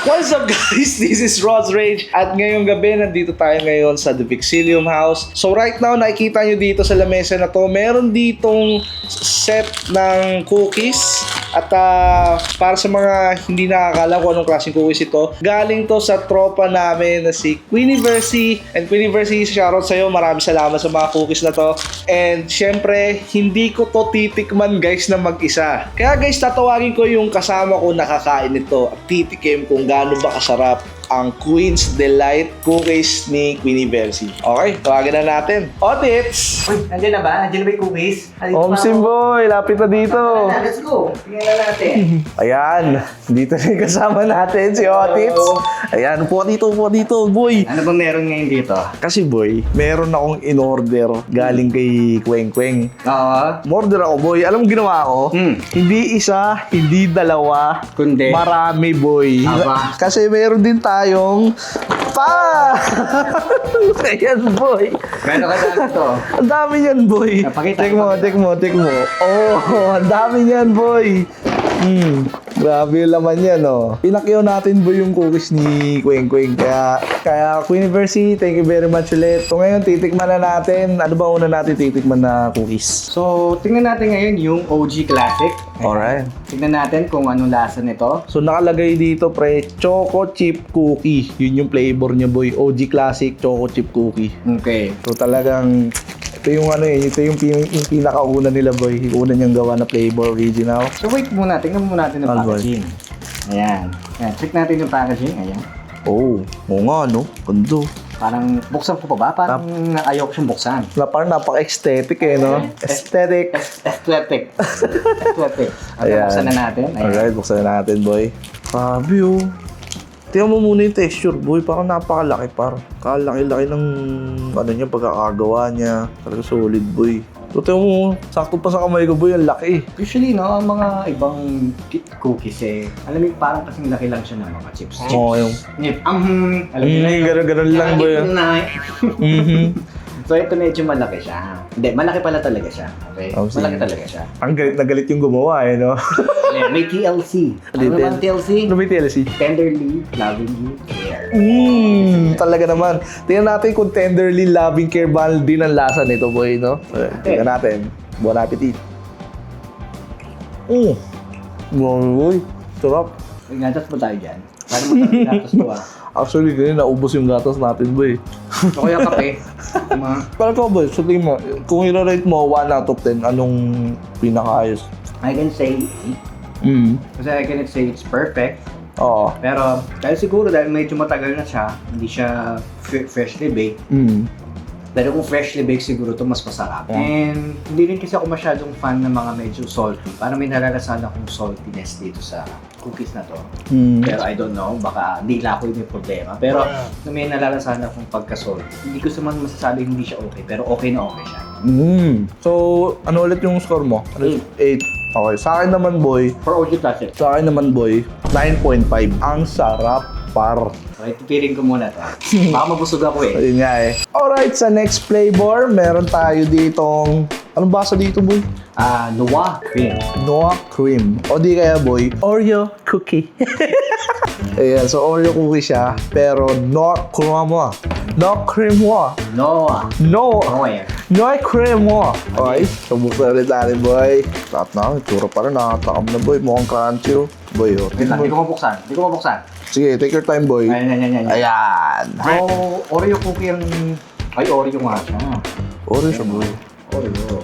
What's up guys? This is Rod's Rage at ngayong gabi nandito tayo ngayon sa The Vixilium House. So right now nakikita nyo dito sa lamesa na to, meron ditong set ng cookies at para sa mga hindi nakakala kung anong klaseng cookies ito, galing to sa tropa namin na si Queenie Versi. And Queenie Versi, shoutout sa'yo, maraming salamat sa mga cookies na to. And syempre, hindi ko to titikman guys na mag-isa. Kaya guys, tatawagin ko yung kasama ko nakakain nito at titikim kung gaano ba kasarap ang Queen's Delight cookies ni Queenie Versi. Okay, tawagin na natin. Otits! Uy, andyan na ba? Andyan na ba yung cookies? Omsim boy, lapit na dito. Let's go. Tingnan na natin. Ayan, dito na yung kasama natin si Otits. Ayan, upo dito, boy. Ano bang meron ngayon dito? Kasi boy, meron akong in-order galing kay Kweng Kweng. Oo. Order ako boy, alam mo ginawa ko? Hindi isa, hindi dalawa, Kundi? marami boy. Aba. Kasi meron din tayong ayan boy. Gano'n ka dami to? Ang dami yan boy. Napakita, Tik mo. Oh, ang dami yan boy. Grabe yung laman yan, oh. Pinakyaw natin boy yung cookies ni Kweng Kweng. Kaya Queenie Versi, thank you very much ulit. So ngayon, titikman na natin. Ano ba una natin titikman na cookies? So, tingnan natin ngayon yung OG Classic. Alright. Tingnan natin kung anong lasa nito. So nakalagay dito pre, Choco Chip Cookie. Yun yung flavor niya boy. OG Classic Choco Chip Cookie. Okay. So talagang ito yung ito yung pinakauna nila boy. Yung una niyang gawa na flavor original. So, wait muna. Tingnan muna natin yung Alright. packaging. Ayan. Ayan. Check natin yung packaging. Ayan. Oh, oo nga no. Ganda. Parang buksan ko pa ba? Parang ayaw ko siyang buksan. Parang napaka-aesthetic eh, no? Aesthetic. Aesthetic. Ayan. Buksan na natin. Ayan. Alright, buksan na natin, boy. Grabe, oh. Tingnan mo muna yung texture, boy. Parang napakalaki, parang. Kalaki-laki ng, niya, pagkakagawa niya. Talaga solid, boy. So, tingnan mo, sakto pa sa kamay ko, boy. Ang laki. Usually, no, ang mga ibang cookies alam mo, parang kasing laki lang siya ng mga chips. Oo, yung... Nip, alam mo na yun. Ganun lang, boy. So, ito medyo malaki siya. Hindi, malaki pala talaga siya. Okay? Oh, sige. Malaki talaga siya. Ang galit na galit yung gumawa, eh, no? Yeah, may TLC. Ano naman TLC? Ano may TLC? Tenderly, lovingly, care. Talaga naman. Tingnan natin kung tenderly loving care ba din ang lasa nito, boy, no? Tingnan natin. Bon appetit. Boy, sarap. May gatas ba tayo dyan? Paano mo tayo gatas to Actually, ganyan, naubos yung gatas natin, boy. O kaya kape. Pero ikaw, boy, so tingin mo, kung i-rate mo 1 out of 10, anong pinakaayos? I can say 8. Kasi I cannot say it's perfect. Oo. Pero dahil siguro dahil medyo matagal na siya, hindi siya freshly baked. Pero kung freshly baked siguro to mas masarap. And hindi rin kasi ako masyadong fan ng mga medyo salty. Parang may nararasan akong saltiness dito sa cookies na to. Pero I don't know, baka dila ko yung may problema. Pero may nararasan akong pagka-salty. Hindi ko naman masasabi hindi siya okay, pero okay na okay siya. So, ano ulit yung score mo? 8. Okay, sa akin naman, boy. For OG Classic. Sa akin naman, boy, 9.5. Ang sarap, par. Okay, tupirin ko muna to. Baka mabusog ako eh. Ayun nga eh. Alright, sa next flavor, meron tayo ditong... Anong basa dito, boy? Noah Cream. Noah Cream. O di kaya, boy, Oreo Cookie. Ayan, so Oreo Cookie siya, pero Noah Cream mo. Noah Cream mo. Noah. Noah Cream mo. Okay, subuksan ulit natin, boy. Sarap na, itsura pa rin, nakatakam na, boy. Mukhang crunchy, oh. Boy, oh. Wait lang, hindi ko mabuksan. Sige, take your time, boy. Ayan. Ayan. So, Oreo cookie ang... Ay, Oreo nga siya. Oreo siya, boy. Oreo.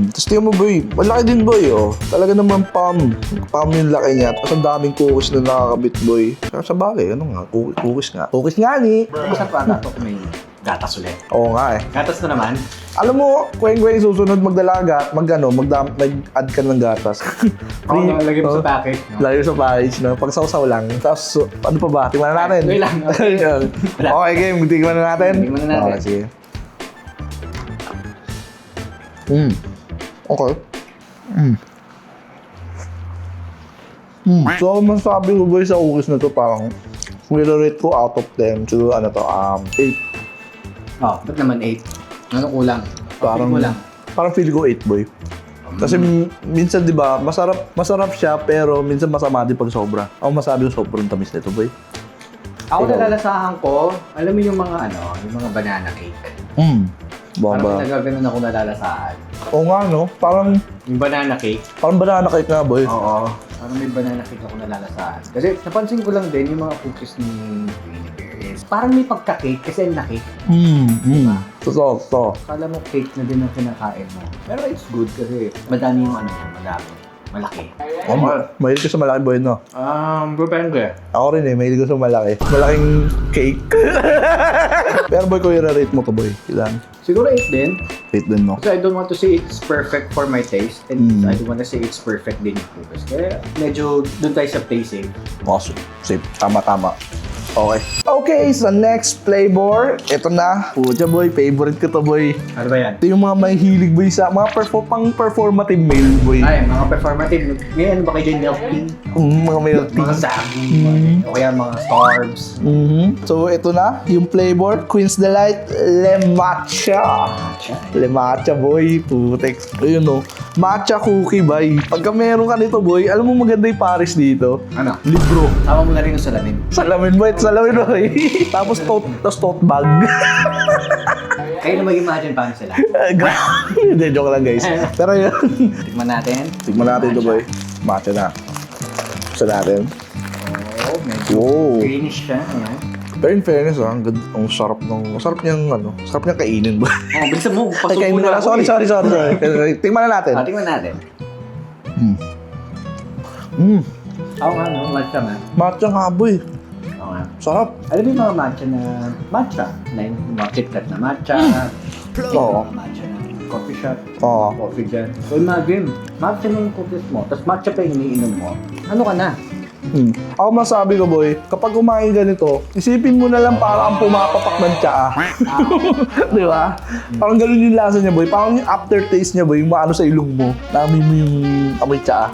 Tapos tingnan mo, boy. Malaki din, boy, oh. Talaga naman palm yung laki niya. Tapos ang daming cookies na nakakabit, boy. Kaya sa bagay, ano nga, cookies nga. Cookies nga, ni. Masarap pa ata ito kung may gatas ulit. Oo nga, eh. Gatas na naman. Alam mo, Kweng susunod mag-add ka ng gatas. Lagay mo sa package. No? Lagay mo sa package, no? Pag sausaw lang. Tapos, ano pa ba? Tingnan na natin. Wait lang. Okay, game. Tingnan na natin. Tingnan na natin. Okay, sige. Okay. So, masabi ko boy sa cookies na to parang nire-rate ko out of 10 to 8. Oh, ba't naman 8? Ano kulang? Parang, Kulang. parang feel ko 8 boy. Kasi minsan 'di ba, masarap siya pero minsan masama din pag sobra. Ako masabi ko sobrang tamis nito, boy. Ako Ikaw. nalalasahan ko, alam mo yung mga banana cake. Parang Bomba. nagaganon ako nalalasahan. Oo nga, no? Parang Yung banana cake, banana cake nga, boy. oo. Parang may banana cake ako nalalasahan. Kasi napansin ko lang din yung mga cookies ni Queenie Bear is parang may pagka-cake kasi ang laki. Totoo. Kala mo cake na din ang kinakain mo. Pero it's good kasi madami yung madami. Malaki. Mahilig ko sa malaki, boy, no? Depende. Ako rin mahilig ko sa malaki. Malaking cake. Pero boy, kung i-rate mo to, boy, ilan? Siguro 8 din. 8 din, no? Kasi I don't want to say it's perfect for my taste and I don't want to say it's perfect din yung cookies. Kaya medyo dun tayo sa placing. Awesome. Safe. Tama. Okay. Okay, sa next flavor, ito na. Pucha, boy, favorite ko to, boy. Ano ba yan? Ito yung mga mahihilig, boy, sa mga pang-performative meal, boy. Ay, mga performative. Ngayon ba kayo dyan milk tea? Mga milk tea. Mga saging. O kaya mga starbs. So, ito na, yung flavor, Queen's Delight, Le Matcha. Le Matcha, boy. Putek. Ayun, no. Matcha cookie, boy. Pagka meron ka nito, boy, alam mo maganda yung Paris dito. Ano? Libro. Sama mo na rin yung salamin. Salamin, boy. Salamin, boy. Tapos tote bag. Kayo na mag-imagine paano sila. Hindi, joke lang, guys. Pero yun. Tikman natin. Tignan natin ito, boy. Matcha na. Sa natin. Oh, medyo Wow. greenish siya. Ayan. Pero in fairness, ang sarap niyang kainin, boy. Oh, bilisan mo. Ay, Pasuko kainin na na. ako. Sorry. Tingnan na natin. Tingnan natin. Oo nga, no? Matcha nga. Matcha nga, boy. Oo nga. Sarap. Alam mo yung mga matcha na yung mga KitKat na matcha, Oo. mga matcha na coffee shop, Oo. coffee dyan. So imagine, matcha na yung cookies mo, tapos matcha pa yung iniinom mo, ano ka na? Ako masabi ko, boy, kapag kumain ka nito, isipin mo na lang parang ang pumapapak ng tsaa. Di ba? Parang ganun yung lasa niya, boy. Parang yung aftertaste niya, boy, yung maano sa ilong mo. Dami mo yung amoy tsaa.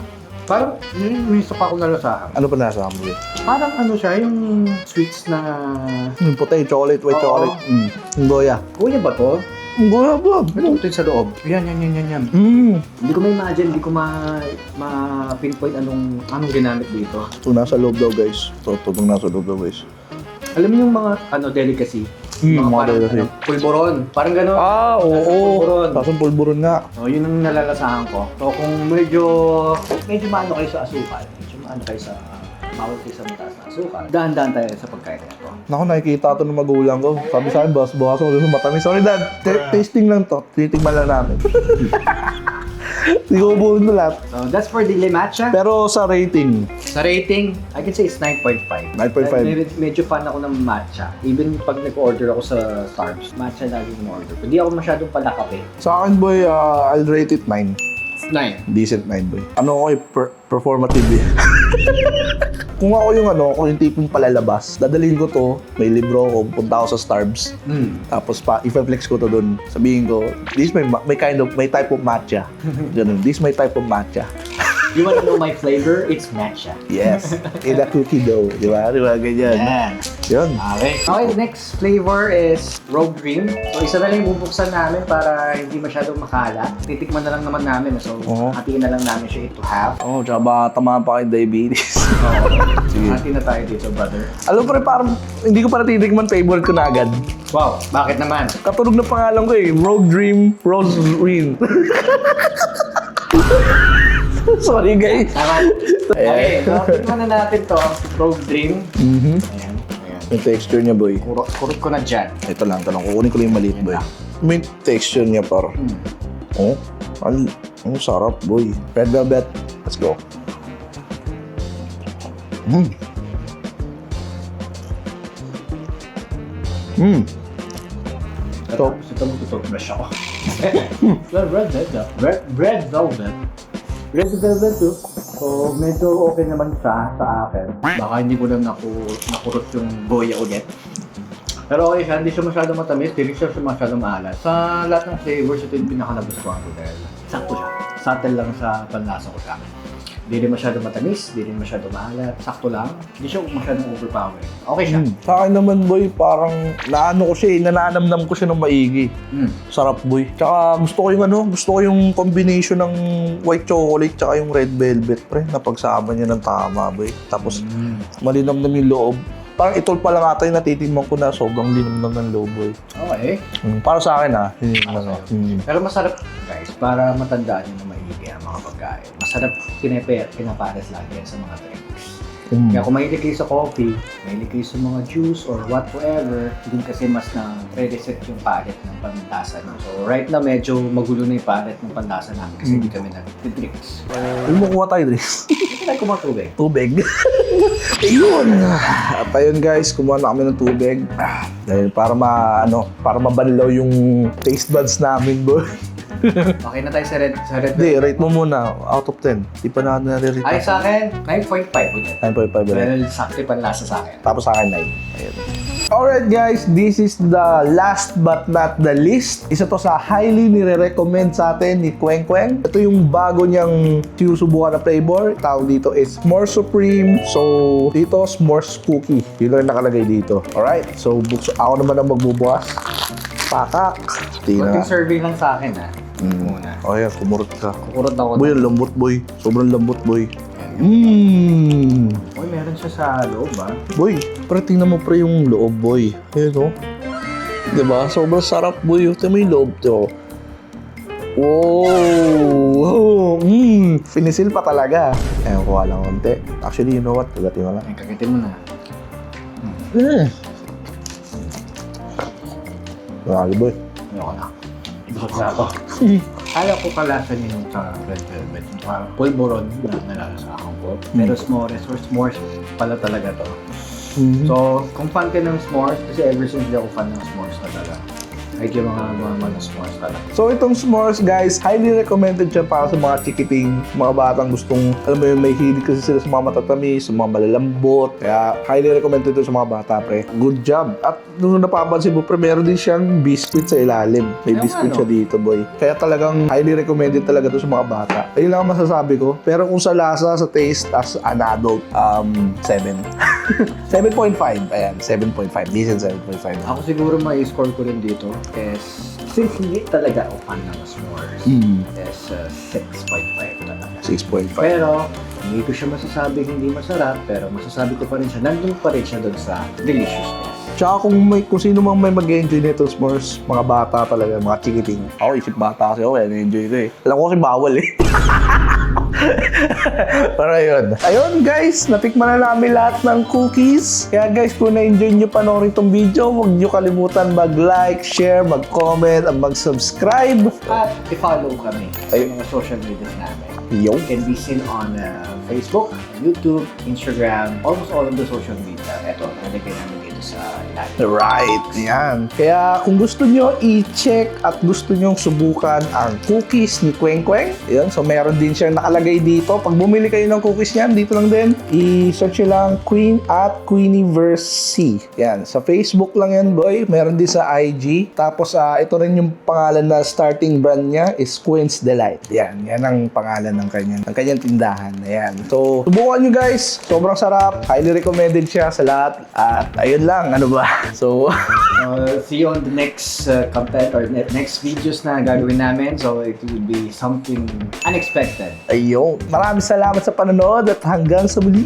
Parang, yun yung isa pa akong nalasahan. Ano pa nasa mo, boy? Parang ano siya, yung sweets na... Yung puti, chocolate, white Oo. chocolate. Yung goya. Kuya ba to? Yung goya, bro. Ito sa loob. Yan. Hindi ko ma-imagine, hindi ko ma-pinpoint anong ginamit dito. Ito nasa loob daw, guys. Ito nasa loob daw, guys. Alam mo yung mga delicacy? Mga parang, delicacy. pulboron. Parang gano'n. Oo. Pulboron. Tapos yung pulburon nga. Oh, yun ang nalalasahan ko. So kung medyo maano kayo sa asukal, bawal kayo sa mataas na asukal, dahan-dahan tayo sa pagkain na ito. Naku, nakikita ito ng magulang ko. Sabi sa akin, bawas mo doon sa matamis. Sorry, Dad. Tasting lang to. Titigman lang namin. Hindi ko ubuhin mo lahat. So that's for the Le Matcha. Pero sa rating, Sa rating, I can say it's 9.5. 9.5. Medyo fan ako ng matcha. Even pag nag-order ako sa Starbucks, matcha lagi yung order. Hindi ako masyadong palakape. sa akin, boy, I'll rate it 9. 9. Decent 9, boy. Ano ako performative eh. Kung ako kung yung tipong palalabas, dadalhin ko to, may libro ako, punta ako sa Starbucks. Tapos i-flex ko to doon. Sabihin ko, this may type of matcha. Ganun, this my type of matcha. You wanna know my flavor? It's matcha. Yes. In a cookie dough. Di ba? Ganyan. Yan. Yun. Okay, next flavor is Rogue Dream. So, isa na lang yung bubuksan namin para hindi masyadong makala. Titikman na lang naman namin. So, hatiin na lang namin siya into half. Oh, tsaka baka tamaan pa kayo diabetes. Sige. Hati na tayo dito, brother. Alam mo, pre, parang hindi ko pa natitikman, favorite ko na agad. Wow, bakit naman? Katunog na pangalan ko eh. Rogue Dream, Rose Green. Sorry, guys. Tama. Okay, so, tikman na natin to. Rogue Dream. Ayan. Yung texture niya, boy. Kurot ko na dyan. Ito lang. Kukunin ko lang yung maliit, boy. May texture niya, par. Oh, ang sarap, boy. Red velvet. Let's go. Ito mo tututbrush ako. Red velvet. Red velvet too. So, medyo okay naman siya sa akin. Baka hindi ko lang nakurot yung goya ulit. Pero okay siya, hindi siya masyadong matamis, hindi siya masyadong maalat. Sa lahat ng flavors, ito yung pinakanagustuhan ko dahil sakto siya. Subtle lang sa panlasa ko siya. Hindi rin masyadong matamis, hindi rin masyadong maalat. Sakto lang. Hindi siya masyadong overpowering. Okay siya. Sa akin naman, boy, parang nananamnam ko siya ng maigi. Sarap, boy. Tsaka gusto ko yung combination ng white chocolate tsaka yung red velvet, pre. Napagsama niya ng tama, boy. Tapos, malinamnam yung loob. Parang ito pa lang ata yung natitikman ko na sobrang linamnam ng loob, boy. Okay. Para sa akin hindi Para ano. sa'yo. Pero masarap, guys, para matandaan nyo na maigi ang mga pagkain. Masarap pinapares lagi yan sa mga drinks. Kaya kung mahilig kayo sa coffee, mahilig kayo sa mga juice or whatsoever, din kasi mas na reset yung palette ng panlasa nyo. So right now, medyo magulo na yung palette ng panlasa namin kasi hindi kami nag-drinks. Kumukuha tayo, Dres. Hindi tayo kumatubig. Tubig. Ayun. At ayun guys, kumuha na kami ng tubig. Dahil para mabanlaw yung taste buds namin, boy. Okay na tayo sa red. Hindi, rate mo muna. Out of 10. Di pa na nare-rate. Ay, sa akin, 9.5 ulit. 9.5 ulit. Well, sakto yung panlasa sa akin. Tapos sa akin, 9. Ayun. Alright guys, this is the last but not the least. Isa to sa highly nire-recommend sa atin ni Kweng Kweng. Ito yung bago niyang sinusubukan na flavor. Tawag dito is S'mores Supreme. So, dito, S'mores Cookie. Yun lang nakalagay dito. Alright, so ako naman ang magbubukas. Pakak. Kunting serving lang sa akin, ha? Muna. Oh yeah, kumurot ka. Kukurot ako. Boy, ang lambot boy. Sobrang lambot boy. Uy, meron siya sa loob, ha? Boy, pero tingnan mo pre yung loob boy. Ayun o. Diba? Sobrang sarap boy. Tingnan mo yung loob to. Wow! Finisil pa talaga. Ayun, kuha lang konti. Actually, you know what? Kagatin mo lang. Ay, kagitin mo na. Nakali boy. Ayoko na. Busog na ako. Kala ko kalasa niya yung sa red velvet. Yung parang pulboron na nalasa sa akong po. Pero s'mores pala talaga to. So, kung fan ka ng s'mores, kasi ever since di ako fan ng s'mores talaga. Kahit yung mga normal na s'mores talaga. So itong s'mores guys, highly recommended siya para sa mga chikiting, mga batang gustong, alam mo yun, may hilig kasi sila sa mga matatamis, sa mga malalambot. Kaya highly recommended ito sa mga bata pre. Good job. At nung napapansin mo pre, meron din siyang biscuit sa ilalim. May biscuit siya dito boy. Kaya talagang highly recommended talaga ito sa mga bata. Ayun lang ang masasabi ko. Pero kung sa lasa, sa taste, as an adult, 7. 7.5. Ayan, 7.5. Decent 7.5. Ako siguro may score ko rin dito is since hindi talaga ako fan ng s'mores, is 6.5 talaga. 6.5. Pero hindi ko siya masasabing hindi masarap, pero masasabi ko pa rin siya, nandun pa rin siya doon sa deliciousness. Tsaka kung sino mang may mag-enjoy nito s'mores, mga bata talaga, mga chikiting. Ako, isip bata kasi ako, na-enjoy ko eh. Alam ko kasi bawal eh. Pero ayun. Ayun guys, natikman na namin lahat ng cookies. Kaya guys, kung na-enjoy nyo panoorin itong video, huwag nyo kalimutan mag-like, share, mag-comment, at mag-subscribe. At i-follow kami sa mga social media namin. Yo. It can be seen on Facebook, YouTube, Instagram, almost all of the social media. Ito, nalagay namin dito sa lahat. Right, yan. Kaya kung gusto nyo i-check at gusto nyo subukan ang cookies ni Kweng Kweng, yan, so meron din siyang nakalagay dito. Pag bumili kayo ng cookies niyan, dito lang din, i-search nyo lang Queen at Queeniverse C. Yan, sa Facebook lang yan boy, meron din sa IG. Tapos ito rin yung pangalan na starting brand niya is Queen's Delight. Yan ang pangalan ng kanyang tindahan. Ayan. So, subukan nyo guys. Sobrang sarap. Highly recommended siya sa lahat. At ayun lang. Ano ba? So, See you on the next content or next videos na gagawin namin. So, it will be something unexpected. ayun. Maraming salamat sa panonood at hanggang sa muli.